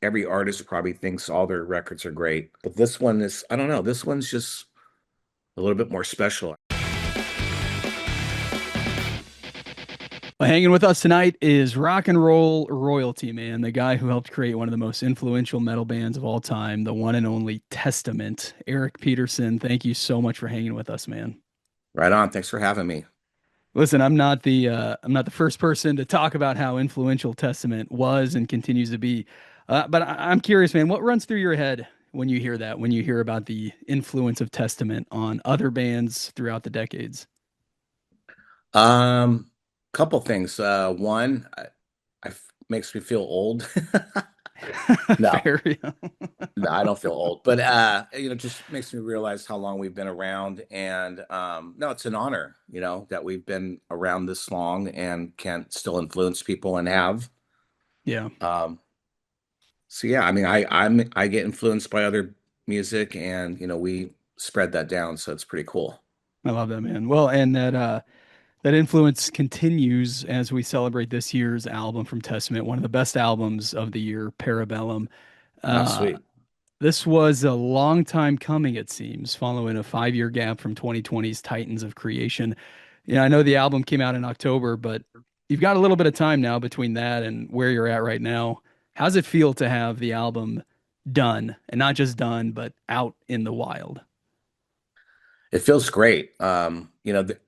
every artist probably thinks all their records are great, but this one is, I don't know, this one's just a little bit more special. Well, hanging with us tonight is rock and roll royalty, man, the guy who helped create one of the most influential metal bands of all time, the one and only Testament. Eric Peterson, thank you so much for hanging with us, man. Right on. Thanks for having me. Listen, I'm not the first person to talk about how influential Testament was and continues to be, but I'm curious, man, what runs through your head when you hear that, when you hear about the influence of Testament on other bands throughout the decades? Um, Couple things. One, makes me feel old. No, Fair, yeah. no, I don't feel old, but just makes me realize how long we've been around. And no, it's an honor, that we've been around this long and can still influence people and have. Yeah, Um, so yeah, I mean, I get influenced by other music, and we spread that down, so it's pretty cool. I love that, man. Well, and that influence continues as we celebrate this year's album from Testament, one of the best albums of the year, Parabellum. Oh, Uh, sweet. this was a long time coming, it seems, following a 5 year gap from 2020's Titans of Creation. Yeah, I know the album came out in October, but you've got a little bit of time now between that and where you're at right now. How's it feel to have the album done and not just done, but out in the wild? It feels great. The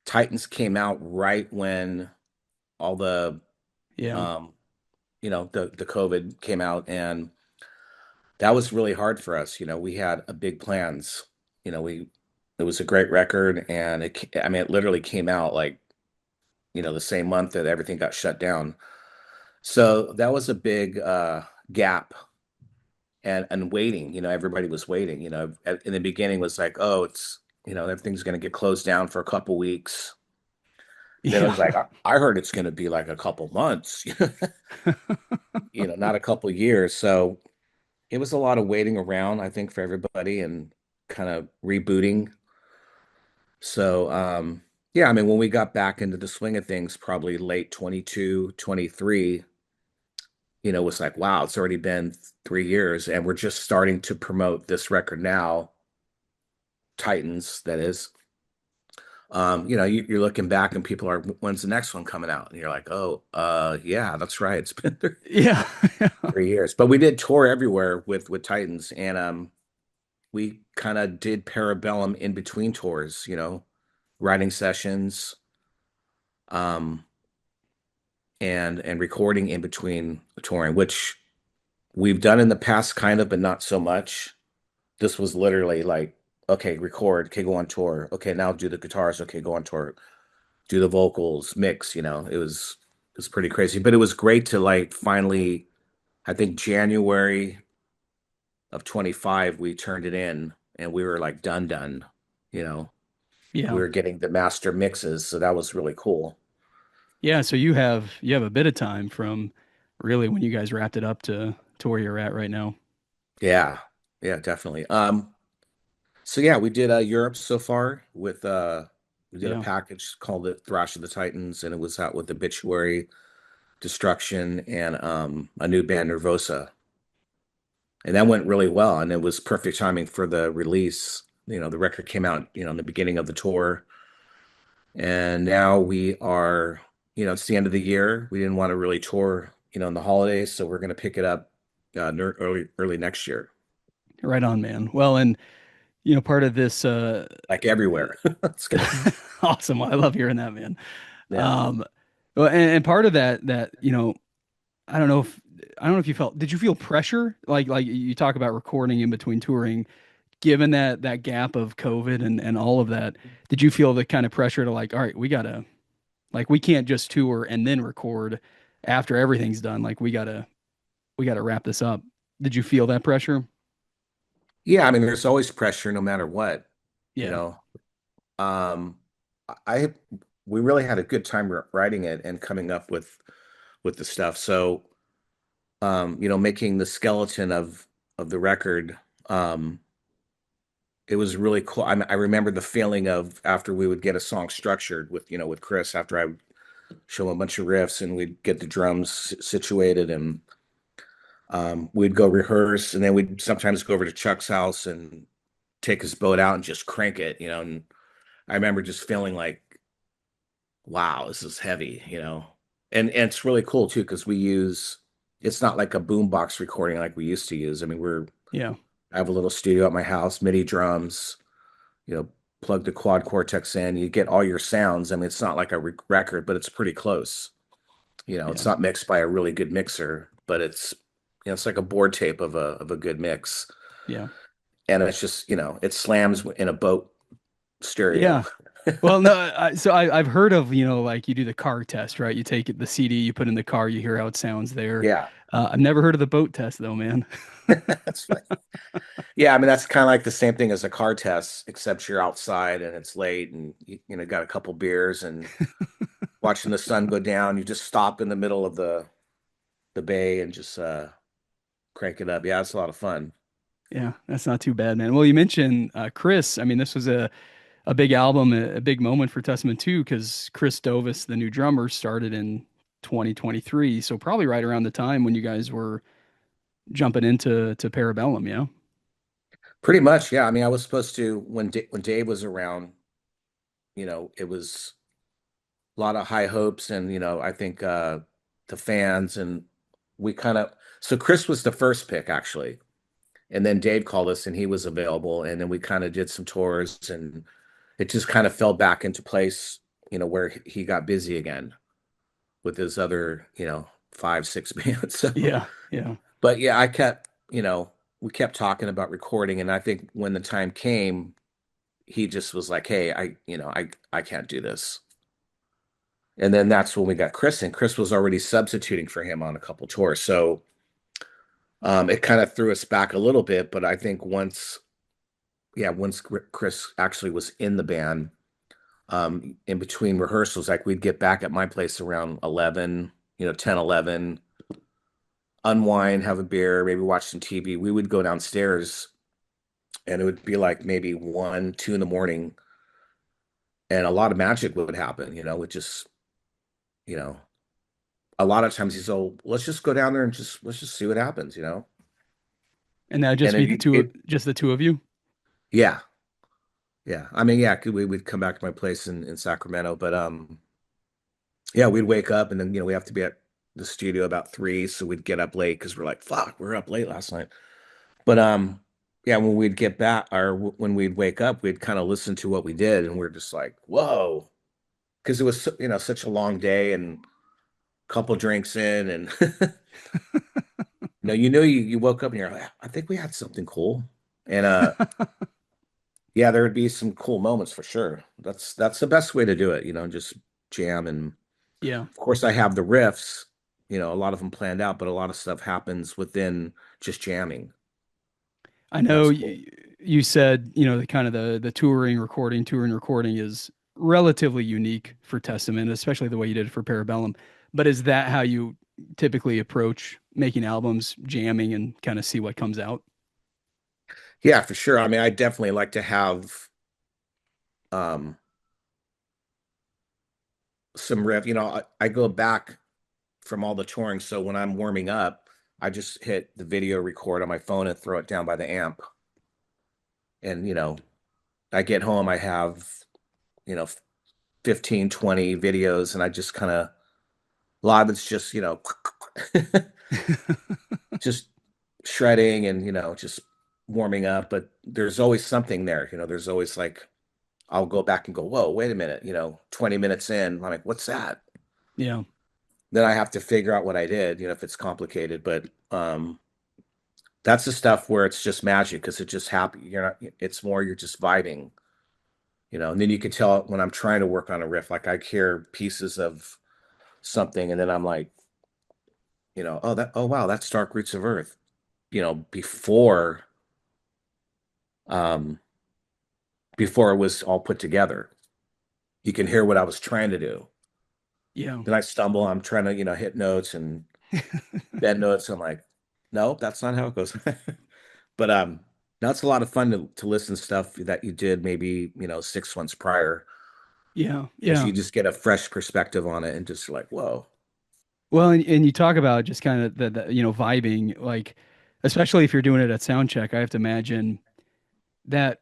Titans came out right when all the Yeah. um, the COVID came out, and that was really hard for us. We had a big plans. We it was a great record, and I mean, it literally came out like the same month that everything got shut down. So that was a big gap, and waiting. Everybody was waiting. In the beginning was like, oh, it's everything's going to get closed down for a couple weeks. Then it Yeah. was like, I heard it's going to be like a couple months, not a couple years. So it was a lot of waiting around, I think, for everybody and kind of rebooting. So, yeah, I mean, when we got back into the swing of things, probably late 22, 23, it was like, wow, it's already been 3 years, and we're just starting to promote this record now, Titans, that is. You're looking back and people are, when's the next one coming out? And you're like, oh, yeah, that's right. It's been Yeah. 3 years. But we did tour everywhere with Titans, and we kind of did Parabellum in between tours, writing sessions, um, and recording in between touring, which we've done in the past, kind of, but not so much. This was literally like, okay, record, okay, go on tour, okay, now do the guitars, okay, go on tour, do the vocals, mix. It was pretty crazy, but it was great to like finally. I think January of 25 we turned it in, and we were like done. You know, we Yeah. were getting the master mixes, so that was really cool. Yeah, so you have a bit of time from really when you guys wrapped it up to where you're at right now. Yeah, yeah, definitely. So yeah, we did Europe so far with we did a Yeah. package called it Thrash of the Titans, and it was out with Obituary, Destruction, and a new band, Nervosa. And that went really well, and it was perfect timing for the release. The record came out, in the beginning of the tour, and now we are, it's the end of the year. We didn't want to really tour, in the holidays, so we're going to pick it up early next year, Right on, man. Well, and part of this like everywhere. It's gonna, awesome. I love hearing that, man. yeah. Um well, and part of that, I don't know if I don't know if you felt did you feel pressure like you talk about recording in between touring given that gap of COVID and all of that, did you feel the kind of pressure to like, all right, we can't just tour and then record after everything's done. Like we gotta wrap this up. Did you feel that pressure? Yeah, I mean, there's always pressure no matter what, you Yeah. know. Um, I we really had a good time writing it and coming up with the stuff. So, making the skeleton of the record, it was really cool. I remember the feeling of after we would get a song structured with Chris, after I would show him a bunch of riffs and we'd get the drums situated, and We'd go rehearse, and then we'd sometimes go over to Chuck's house and take his boat out and just crank it, And I remember just feeling like, wow, this is heavy, And it's really cool too because it's not like a boombox recording like we used to use. I mean, Yeah. I have a little studio at my house, MIDI drums, you know, plug the quad cortex in, you get all your sounds. I mean, it's not like a record, but it's pretty close. It's Yeah. not mixed by a really good mixer, but it's like a board tape of a good mix. Yeah. And it's just, it slams in a boat stereo. Yeah. Well, no, I've heard of, like you do the car test, right? You take the CD, you put in the car, you hear how it sounds there. Yeah, I've never heard of the boat test though, man. that's funny. Yeah, I mean that's kind of like the same thing as a car test, except you're outside and it's late and got a couple beers and watching the sun go down. You just stop in the middle of the bay and just crank it up. Yeah, it's a lot of fun. Yeah, that's not too bad, man. Well, you mentioned Chris. I mean, this was a big album, a big moment for Testament too, because Chris Dovas, the new drummer, started in 2023. So probably right around the time when you guys were jumping into Parabellum, yeah. Pretty much, yeah. I mean, I was supposed to when Dave was around, it was a lot of high hopes and I think the fans and we kind of so Chris was the first pick actually. And then Dave called us and he was available and then we kind of did some tours and it just kind of fell back into place, where he got busy again with his other, 5, 6 bands. So, Yeah, yeah, but yeah, we kept talking about recording and I think when the time came, he just was like, "Hey, I can't do this." And then that's when we got Chris, and Chris was already substituting for him on a couple tours. So it kind of threw us back a little bit. But I think once Chris actually was in the band, in between rehearsals, like we'd get back at my place around 11, 10, 11, unwind, have a beer, maybe watch some TV. We would go downstairs and it would be like maybe 1, 2 in the morning, and a lot of magic would happen, with just, you know, a lot of times he's all, let's just go down there and let's just see what happens. and that'd And just be it just the two of you. yeah, yeah. I mean, yeah, we would come back to my place in Sacramento, but yeah, we'd wake up and then we have to be at the studio about 3, so we'd get up late because we're like, fuck, we're up late last night. But yeah, when we'd get back or when we'd wake up, we'd kind of listen to what we did, and we're just like, whoa, because it was such a long day and a couple drinks in, and you woke up and you're like, I think we had something cool, and yeah, there would be some cool moments for sure. That's the best way to do it, just jam. And Yeah. of course, I have the riffs, a lot of them planned out, but a lot of stuff happens within just jamming. I know That's cool. you said, the kind of the touring recording is relatively unique for Testament, especially the way you did it for Parabellum. But is that how you typically approach making albums, jamming and kind of see what comes out? Yeah, for sure. I mean, I definitely like to have um some riff. I go back from all the touring, so when I'm warming up, I just hit the video record on my phone and throw it down by the amp. And I get home, I have, you know, 15, 20 videos, and I just kind of a lot of it's just, just shredding and, just warming up. But there's always something there, there's always like I'll go back and go, whoa, wait a minute, 20 minutes in, I'm like, what's that? Yeah. Then I have to figure out what I did, if it's complicated. But that's the stuff where it's just magic because it just happy. You're not, it's more you're just vibing, and then you can tell when I'm trying to work on a riff, like I hear pieces of something, and then I'm like, oh wow, that's Dark Roots of Earth, um before it was all put together. You can hear what I was trying to do. Yeah. Then I stumble, I'm trying to, hit notes and bend notes. I'm like, no, that's not how it goes. But that's a lot of fun to listen to stuff that you did maybe, 6 months prior Yeah. because Yeah. you just get a fresh perspective on it and just like, whoa. Well, and you talk about just kind of vibing, like, especially if you're doing it at sound check, I have to imagine that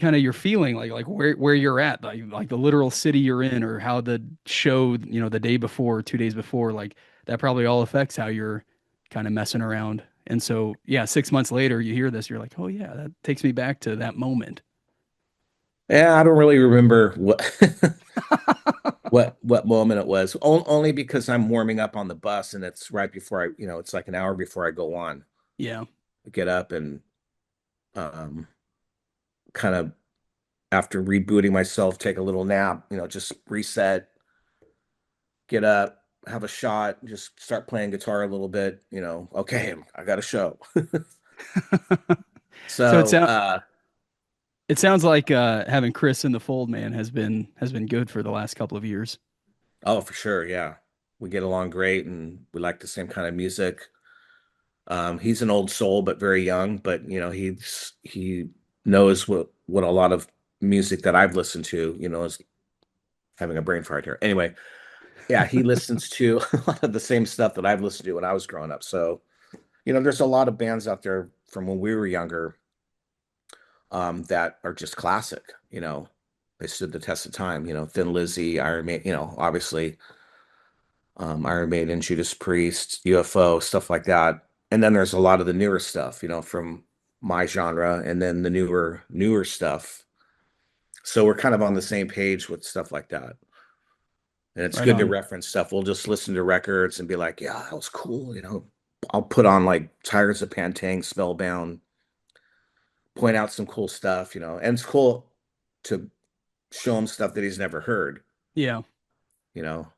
kind of your feeling, like where you're at, like the literal city you're in, or how the show, the day before, 2 days before, like that probably all affects how you're kind of messing around. And so, yeah, 6 months later, you hear this, you're like, oh yeah, that takes me back to that moment. Yeah, I don't really remember what what moment it was. Only because I'm warming up on the bus and it's right before it's like an hour before I go on. Yeah. I get up and um kind of after rebooting myself, take a little nap, just reset, get up, have a shot, just start playing guitar a little bit, okay, I got a show. So So, it sounds like having Chris in the fold, man, has been good for the last couple of years. oh, for sure, yeah. We get along great and we like the same kind of music. He's an old soul, but very young, but he knows what a lot of music that I've listened to, is having a brain fart here. Anyway, yeah, he listens to a lot of the same stuff that I've listened to when I was growing up. So, there's a lot of bands out there from when we were younger, that are just classic. They stood the test of time. Thin Lizzy, Iron Maiden, obviously, Iron Maiden, Judas Priest, UFO, stuff like that. And then there's a lot of the newer stuff, from my genre, and then the newer stuff. So we're kind of on the same page with stuff like that. And it's Right good to on. reference stuff. We'll just listen to records and be like, yeah, that was cool. I'll put on like Tires of Pantang, Spellbound, point out some cool stuff. And it's cool to show him stuff that he's never heard, Yeah. you know.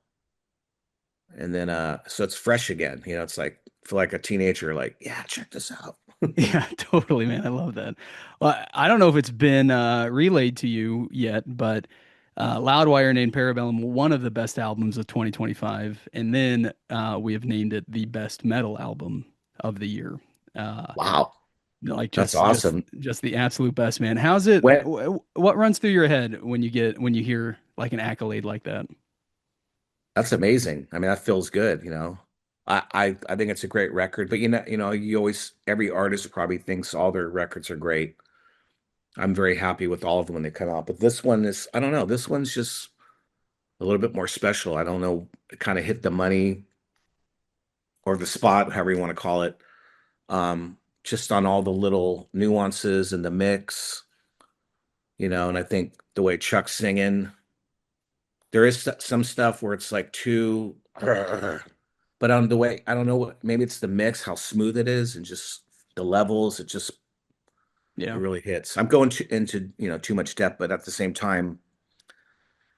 And then so it's fresh again. It's like for like a teenager, like, yeah, check this out. Yeah, totally, man. I love that. Well, I don't know if it's been relayed to you yet, but Loudwire named Parabellum one of the best albums of 2025, and then we have named it the best metal album of the year. Uh, Wow, like that's just awesome. just the absolute best, man. How's it? When What runs through your head when you hear like an accolade like that? That's amazing. I mean, that feels good. I think it's a great record, but you always every artist probably thinks all their records are great. I'm very happy with all of them when they come out, but this one is, I don't know, this one's just a little bit more special. I don't know, it kind of hit the money or the spot, however you want to call it. Just on all the little nuances in the mix, and I think the way Chuck's singing, there is some stuff where it's like too, but on the way, I don't know what, maybe it's the mix, how smooth it is, and just the levels, it Yeah. really hits. I'm going into, too much depth, but at the same time,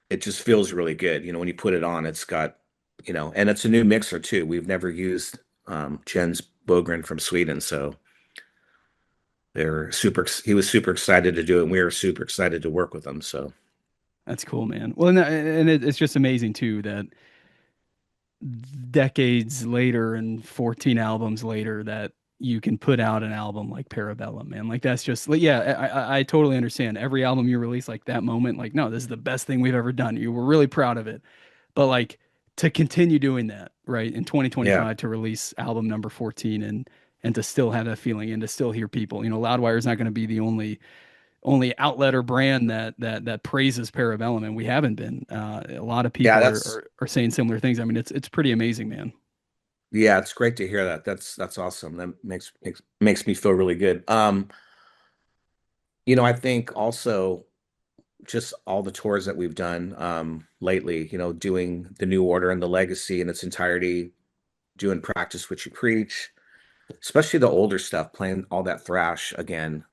it just feels really good. When you put it on, it's got, and it's a new mixer too. We've never used Jens Bogren from Sweden, so he was super excited to do it, and we were super excited to work with him. So That's cool, man. Well, it's just amazing too that decades later and 14 albums later that you can put out an album like Parabellum, man. Like that's just like, yeah, I totally understand. Every album you release, like that moment, like, no, this is the best thing we've ever done. You were really proud of it. But like to continue doing that, right, in yeah, 2025 to release album number 14 and to still have that feeling and to still hear people, Loudwire is not going to be the only outlet or brand that praises Parabellum, and we haven't been. A lot of yeah, people are saying similar things. I mean, it's pretty amazing, man. yeah, it's great to hear that. That's awesome. That makes me feel really good. I think also just all the tours that we've done lately, doing the New Order and the Legacy in its entirety, doing Practice What You Preach, especially the older stuff, playing all that thrash again,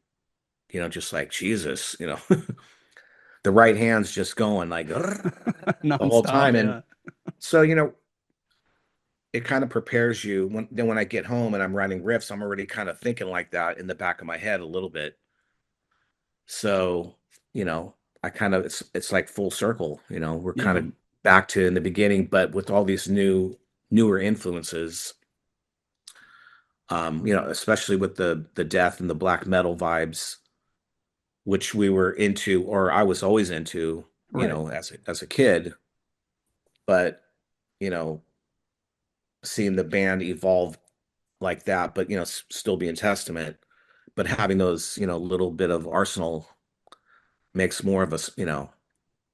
just like Jesus, the right hand's just going like the whole Nonstop, time. And yeah. so, it kind of prepares you when I get home and I'm writing riffs, I'm already kind of thinking like that in the back of my head a little bit. So, you know, I kind of it's like full circle, we're kind Yeah, of back to in the beginning, but with all these newer influences, especially with the death and the black metal vibes, which we were into, or I was always into, right. as a kid, but you know, seeing the band evolve like that, but still being Testament, but having those, little bit of arsenal makes more of a,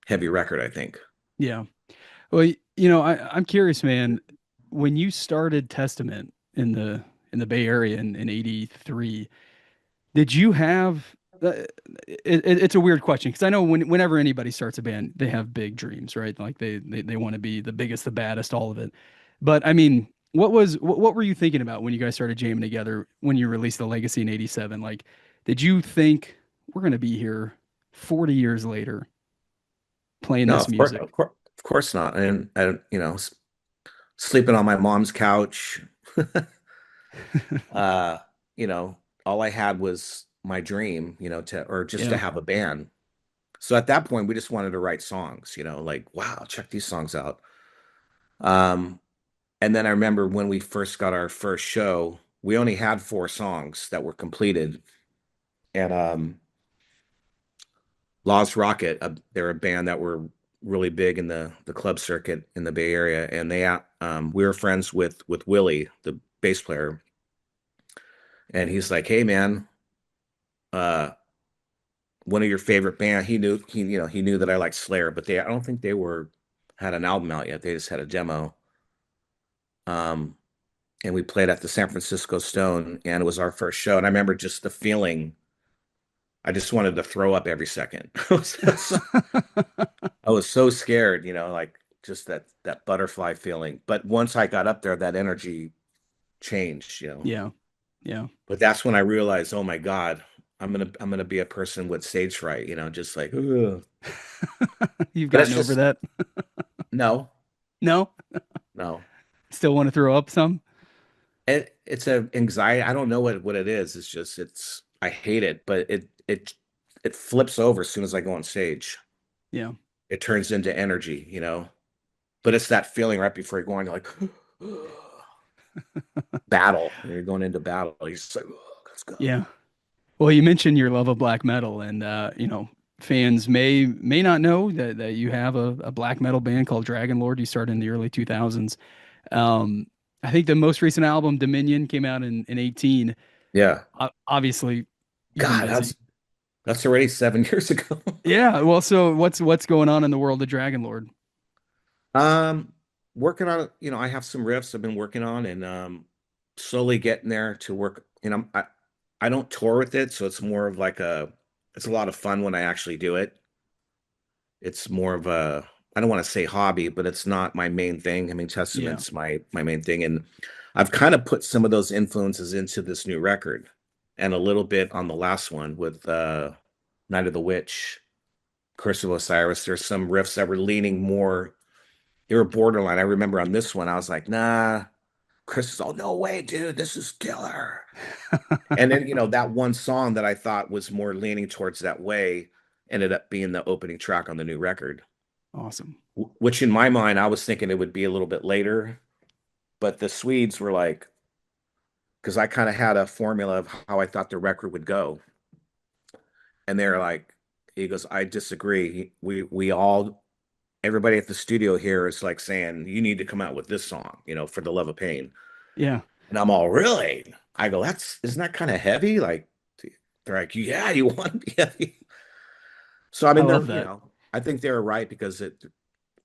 heavy record, I think. Yeah. Well, I'm curious, man. When you started Testament in the Bay Area in '83, did you have? It's a weird question because I know whenever anybody starts a band, they have big dreams, right? Like they want to be the biggest, the baddest, all of it. But I mean, what were you thinking about when you guys started jamming together when you released the Legacy in '87? Like, did you think we're gonna be here 40 years later playing No, this music? of course not. And sleeping on my mom's couch, uh, you know, all I had was my dream, or just to Yeah. have a band. So at that point, we just wanted to write songs, like, wow, check these songs out. Um, and then I remember when we first got our first show, we only had 4 songs that were completed. And Lost Rocket, they're a band that were really big in the club circuit in the Bay Area, and we were friends with Willie, the bass player, and he's like, "Hey, man, uh, one of your favorite band." He knew that I liked Slayer, but I don't think they were had an album out yet. They just had a demo. Um, and we played at the San Francisco Stone, and it was our first show. And I remember just the feeling. I just wanted to throw up every second. I was so scared, like just that butterfly feeling. But once I got up there, that energy changed. Yeah. Yeah. But that's when I realized, oh my God, I'm gonna be a person with stage fright, just like, ugh. You've But it's gotten over just that? no, No? no. Still want to throw up some? It's a anxiety. I don't know what it is. It's I hate it, but it flips over as soon as I go on stage. Yeah. It turns into energy. But it's that feeling right before you're going like battle. You're going into battle. You're just like, oh, let's go. Yeah. Well, you mentioned your love of black metal, and fans may not know that you have a black metal band called Dragon Lord. You started in the early 2000s. Um, I think the most recent album, Dominion, came out in 18. Yeah. Obviously, you've been God, busy. that's already 7 years ago. Yeah. Well, so what's going on in the world of Dragon Lord? Um, Working on, I have some riffs I've been working on and slowly getting there to work. I don't tour with it, so it's more of like it's a lot of fun when I actually do it. It's more of I don't want to say hobby, but it's not my main thing. I mean, Yeah. Testament's my main thing, and I've kind of put some of those influences into this new record, and a little bit on the last one with Night of the Witch, Curse of Osiris. There's some riffs that were leaning more. They were borderline. I remember on this one, I was like, nah. Chris is all, no way, dude, this is killer. And then, that one song that I thought was more leaning towards that way ended up being the opening track on the new record. Awesome. Which in my mind, I was thinking it would be a little bit later, but the Swedes were like, because I kind of had a formula of how I thought the record would go. And they're like, he goes, I disagree. Everybody at the studio here is like saying, you need to come out with this song, for the love of pain. Yeah. And I'm all, really? I go, isn't that kind of heavy? Like, they're like, yeah, you want, yeah. So, I I mean, love that. I think they're right because a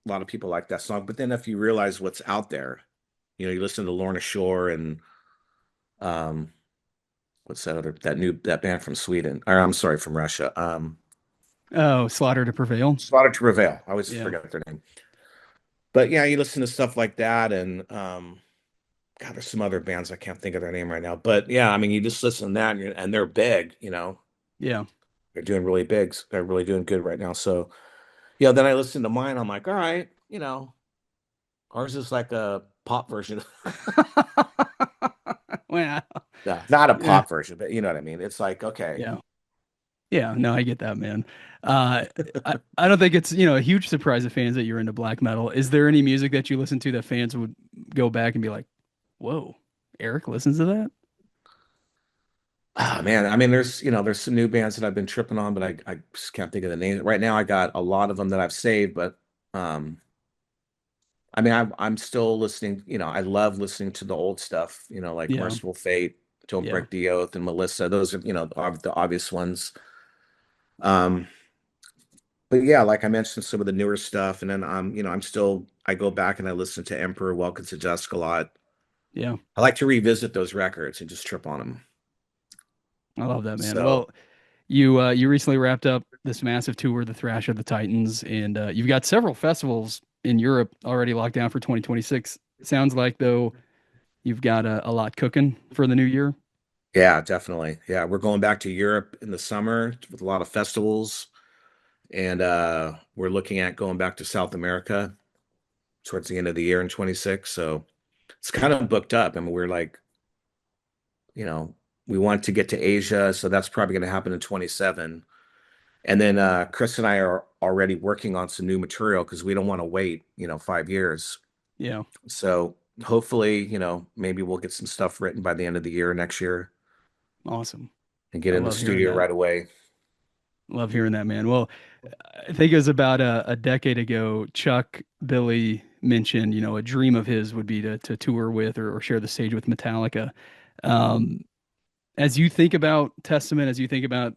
lot of people like that song. But then if you realize what's out there, you listen to Lorna Shore and um, what's that band from Sweden, or I'm sorry, from Russia. Oh, Slaughter to Prevail. Slaughter to Prevail. I always Yeah. forget their name. But yeah, you listen to stuff like that, and God, there's some other bands I can't think of their name right now. But yeah, I mean, you just listen to that, and they're big. Yeah. They're doing really big. They're really doing good right now. So yeah, then I listen to mine. I'm like, all right, ours is like a pop version. Well, Yeah, not a yeah. pop version, but you know what I mean. It's like, okay, Yeah. Yeah, no, I get that, man. Uh, I don't think it's, a huge surprise to fans that you're into black metal. Is there any music that you listen to that fans would go back and be like, "Whoa, Eric listens to that?" ah, man. I mean, there's some new bands that I've been tripping on, but I just can't think of the name right now. I got a lot of them that I've saved, but um, I mean, I'm still listening, I love listening to the old stuff, like Yeah, Merciful Fate, Don't yeah, Break the Oath, and Melissa. Those are, the obvious ones. Um, but yeah, like I mentioned, some of the newer stuff, and then I go back and I listen to Emperor, Welcome to Dusk a lot. yeah. I like to revisit those records and just trip on them. I love that, man. So Well, you recently wrapped up this massive tour, the Thrash of the Titans, and you've got several festivals in Europe already locked down for 2026. Sounds like though you've got a lot cooking for the new year. yeah, definitely. Yeah, we're going back to Europe in the summer with a lot of festivals, and we're looking at going back to South America towards the end of the year in 26. So it's kind of booked up. I mean, we're like, you know, we want to get to Asia, so that's probably going to happen in 27. And then Chris and I are already working on some new material because we don't want to wait, 5 years. Yeah, So hopefully, maybe we'll get some stuff written by the end of the year next year awesome. and get I in the love hearing studio that. right away. Love hearing that, man. Well, I think it was about a decade ago, Chuck Billy mentioned, a dream of his would be to tour with or share the stage with Metallica. Um, as you think about Testament, as you think about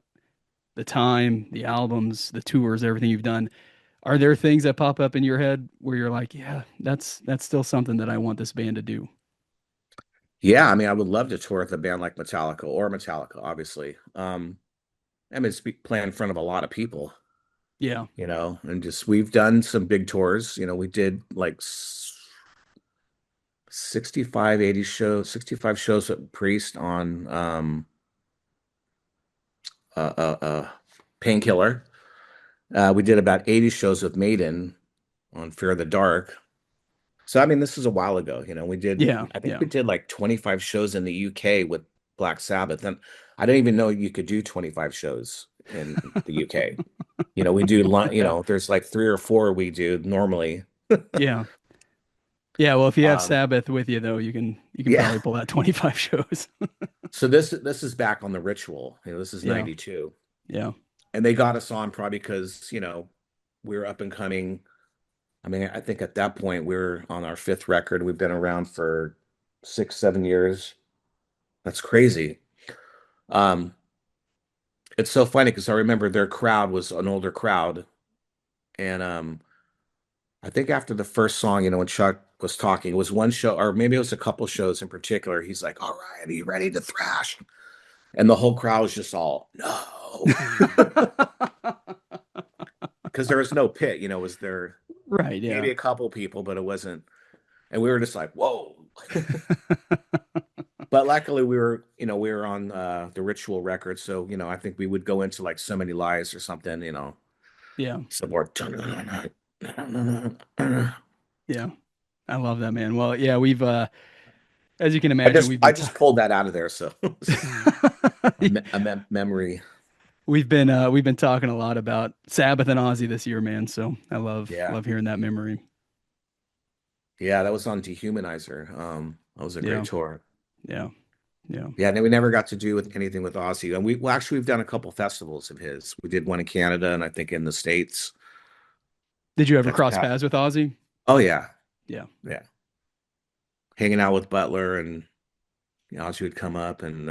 the time, the albums, the tours, everything you've done, are there things that pop up in your head where you're like, yeah, that's still something that I want this band to do? Yeah, I mean, I would love to tour with a band like Metallica or Metallica, obviously. I mean, play in front of a lot of people, Yeah, and just we've done some big tours. We did like 65, 80 shows, 65 shows at Priest on Painkiller. We did about 80 shows with Maiden on Fear of the Dark. So, I mean, this is a while ago. yeah, I think yeah. we did like 25 shows in the UK with Black Sabbath. And I didn't even know you could do 25 shows in the UK. We do, Yeah. there's like three or four we do normally. Yeah. Yeah, well, if you have Um, Sabbath with you though, you can yeah. probably pull out 25 shows. So this is back on the Ritual. This is Yeah. 92. Yeah. And they got us on probably because, we were up and coming. I mean, I think at that point we were on our fifth record. We've been around for 6, 7 years. That's crazy. Um, it's so funny because I remember their crowd was an older crowd, and I think after the first song, when Chuck was talking, it was one show, or maybe it was a couple shows in particular. He's like, "All right, are you ready to thrash?" And the whole crowd was just all, "No," because there was no pit. Was there Right, yeah. maybe a couple people, but it wasn't. And we were just like, "Whoa." But luckily we were on the Ritual record, so I think we would go into like So Many Lies or something, Yeah. some more. Yeah. I love that, man. Well, yeah, we've as you can I imagine, just I just pulled that out of there, so memory. we've been talking a lot about Sabbath and Ozzy this year, man. So I love Yeah, love hearing that memory. yeah, that was on Dehumanizer. That was a great Yeah. tour. Yeah. Yeah. Yeah, and then we never got to do with anything with Ozzy, and actually we've done a couple festivals of his. We did one in Canada, and I think in the States. Did you ever That's cross Pat. paths with Ozzy? Oh yeah, Yeah. yeah. Hanging out with Butler, and Ozzy would come up, and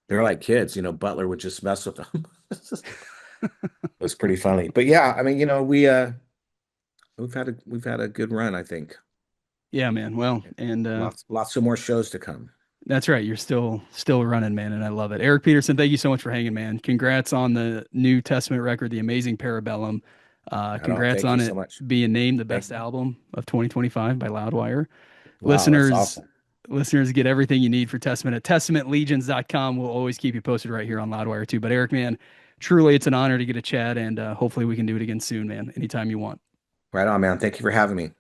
they're like kids. Butler would just mess with them. It was pretty funny. But yeah, I mean, we've had a good run, I think. Yeah, man. Well, and Lots of more shows to come. that's right. You're still running, man, and I love it. Eric Peterson, thank you so much for hanging, man. Congrats on the New Testament record, the amazing Parabellum. I don't Congrats thank you on so it much. being named the Thank best album of 2025 by Loudwire. Wow, that's Listeners, awesome. listeners get everything you need for Testament at testamentlegions.com. We'll always keep you posted right here on Loudwire too. But Eric, man, truly it's an honor to get a chat, and hopefully we can do it again soon, man. Anytime you want. Right on, man. Thank you for having me.